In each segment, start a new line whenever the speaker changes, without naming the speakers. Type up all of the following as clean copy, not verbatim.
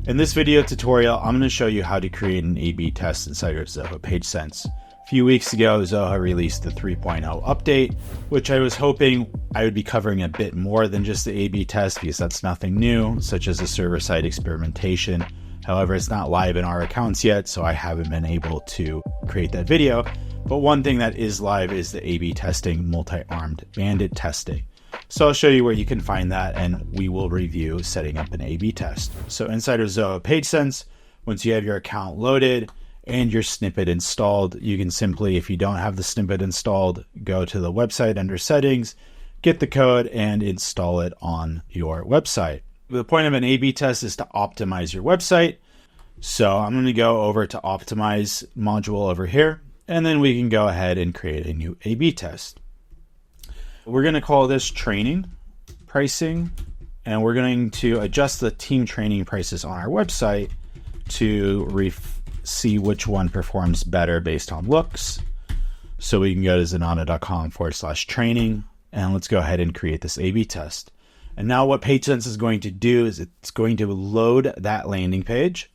In this video tutorial, I'm going to show you how to create an A/B test inside of Zoho PageSense. A few weeks ago, Zoho released the 3.0 update, which I was hoping I would be covering a bit more than just the A/B test because that's nothing new, such as the server-side experimentation. However, it's not live in our accounts yet, so I haven't been able to create that video. But one thing that is live is the A/B testing, multi-armed bandit testing. So I'll show you where you can find that, and we will review setting up an A/B test. So inside of Zoho PageSense, once you have your account loaded and your snippet installed, you can simply, if you don't have the snippet installed, go to the website under settings, get the code, and install it on your website. The point of an A/B test is to optimize your website. So I'm going to go over to optimize module over here, and then we can go ahead and create a new A/B test. We're going to call this training pricing, and we're going to adjust the team training prices on our website to see which one performs better based on looks. So we can go to zenatta.com/training, and let's go ahead and create this A/B test. And now what PageSense is going to do is it's going to load that landing page,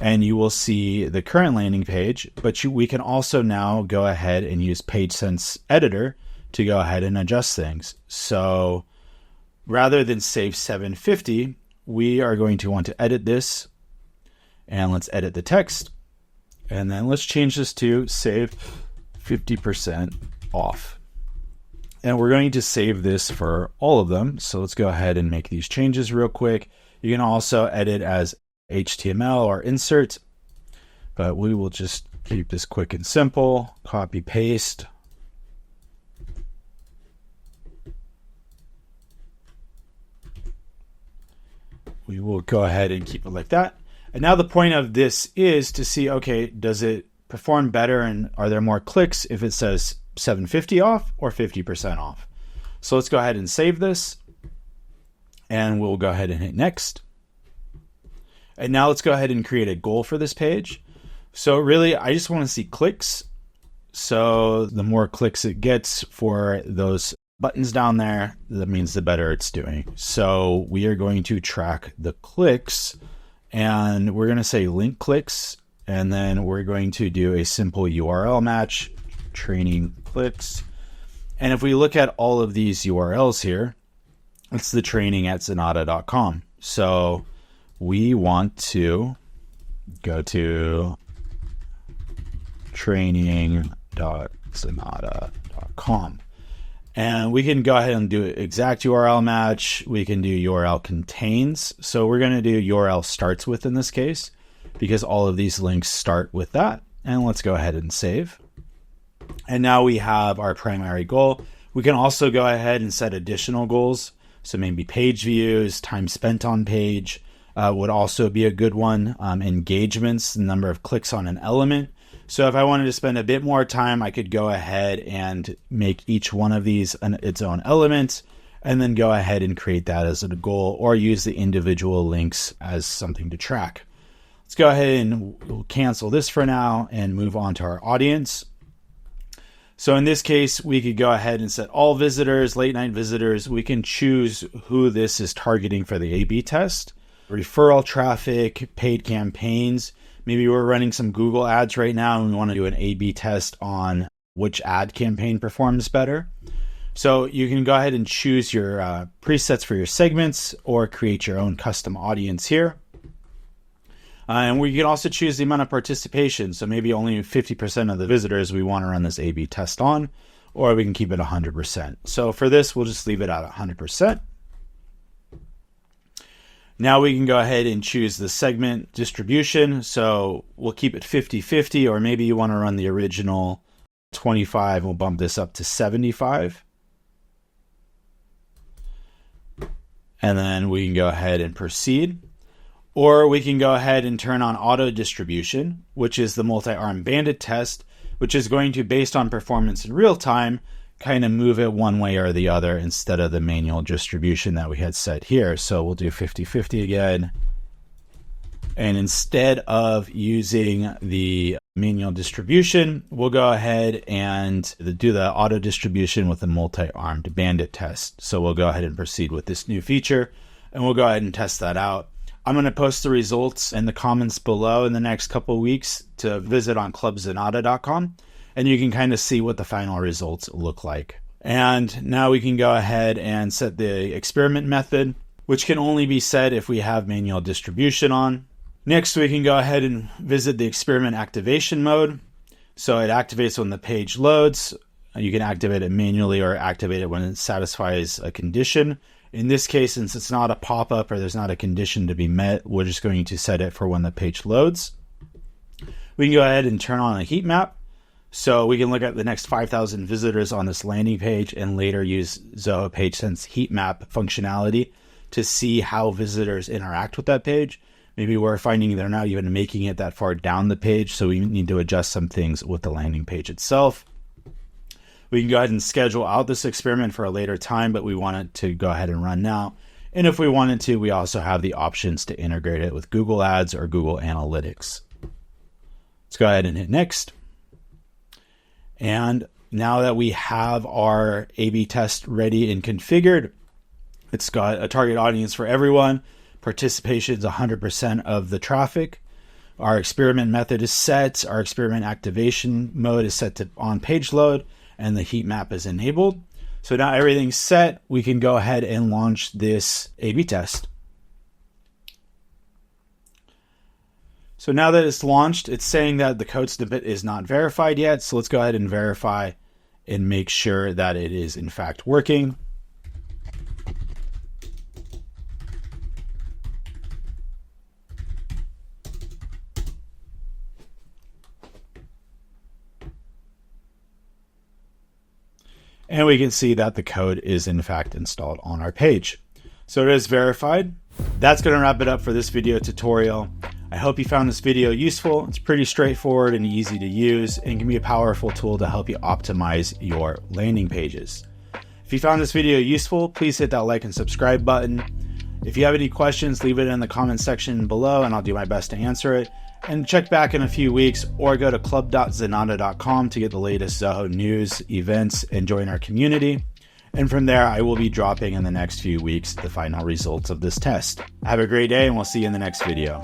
and you will see the current landing page, but we can also now go ahead and use PageSense Editor to go ahead and adjust things. So rather than save 750, we are going to want to edit this, and let's edit the text. And then let's change this to save 50% off. And we're going to save this for all of them. So let's go ahead and make these changes real quick. You can also edit as HTML or insert, but we will just keep this quick and simple. Copy, paste. We will go ahead and keep it like that. And now the point of this is to see, okay, does it perform better and are there more clicks if it says 750 off or 50% off? So let's go ahead and save this, and we'll go ahead and hit next. And now let's go ahead and create a goal for this page. So really, I just want to see clicks. So the more clicks it gets for those buttons down there, that means the better it's doing. So we are going to track the clicks, and we're going to say link clicks, and then we're going to do a simple URL match, training clicks. And if we look at all of these URLs here, it's the training at zenatta.com. So we want to go to training.zenatta.com. And we can go ahead and do exact URL match. We can do URL contains. So we're going to do URL starts with in this case, because all of these links start with that. And let's go ahead and save. And now we have our primary goal. We can also go ahead and set additional goals. So maybe page views, time spent on page would also be a good one. Engagements, the number of clicks on an element. So if I wanted to spend a bit more time, I could go ahead and make each one of these its own element, and then go ahead and create that as a goal, or use the individual links as something to track. Let's go ahead and we'll cancel this for now and move on to our audience. So in this case, we could go ahead and set all visitors, late night visitors. We can choose who this is targeting for the A/B test. Referral traffic, paid campaigns. Maybe we're running some Google ads right now and we want to do an A/B test on which ad campaign performs better. So you can go ahead and choose your presets for your segments or create your own custom audience here. And we can also choose the amount of participation. So maybe only 50% of the visitors we want to run this A/B test on, or we can keep it 100%. So for this, we'll just leave it at 100%. Now we can go ahead and choose the segment distribution. So we'll keep it 50-50, or maybe you want to run the original 25. We'll bump this up to 75. And then we can go ahead and proceed. Or we can go ahead and turn on auto distribution, which is the multi-arm bandit test, which is going to, based on performance in real time, kind of move it one way or the other instead of the manual distribution that we had set here. So we'll do 50-50 again. And instead of using the manual distribution, we'll go ahead and do the auto distribution with a multi-armed bandit test. So we'll go ahead and proceed with this new feature, and we'll go ahead and test that out. I'm going to post the results in the comments below in the next couple of weeks to visit on clubzenatta.com, and you can kind of see what the final results look like. And now we can go ahead and set the experiment method, which can only be set if we have manual distribution on. Next, we can go ahead and visit the experiment activation mode. So it activates when the page loads. You can activate it manually or activate it when it satisfies a condition. In this case, since it's not a pop-up or there's not a condition to be met, we're just going to set it for when the page loads. We can go ahead and turn on a heat map. So we can look at the next 5,000 visitors on this landing page and later use Zoho PageSense heat map functionality to see how visitors interact with that page. Maybe we're finding they're not even making it that far down the page, so we need to adjust some things with the landing page itself. We can go ahead and schedule out this experiment for a later time, but we want it to go ahead and run now. And if we wanted to, we also have the options to integrate it with Google Ads or Google Analytics. Let's go ahead and hit next. And now that we have our A/B test ready and configured, it's got a target audience for everyone. Participation is 100% of the traffic. Our experiment method is set. Our experiment activation mode is set to on page load, and the heat map is enabled. So now everything's set. We can go ahead and launch this A/B test. So now that it's launched, it's saying that the code snippet is not verified yet. So let's go ahead and verify and make sure that it is in fact working. And we can see that the code is in fact installed on our page. So it is verified. That's going to wrap it up for this video tutorial. I hope you found this video useful. It's pretty straightforward and easy to use and can be a powerful tool to help you optimize your landing pages. If you found this video useful, please hit that like and subscribe button. If you have any questions, leave it in the comment section below and I'll do my best to answer it. And check back in a few weeks or go to club.zenatta.com to get the latest Zoho news, events, and join our community. And from there, I will be dropping in the next few weeks the final results of this test. Have a great day and we'll see you in the next video.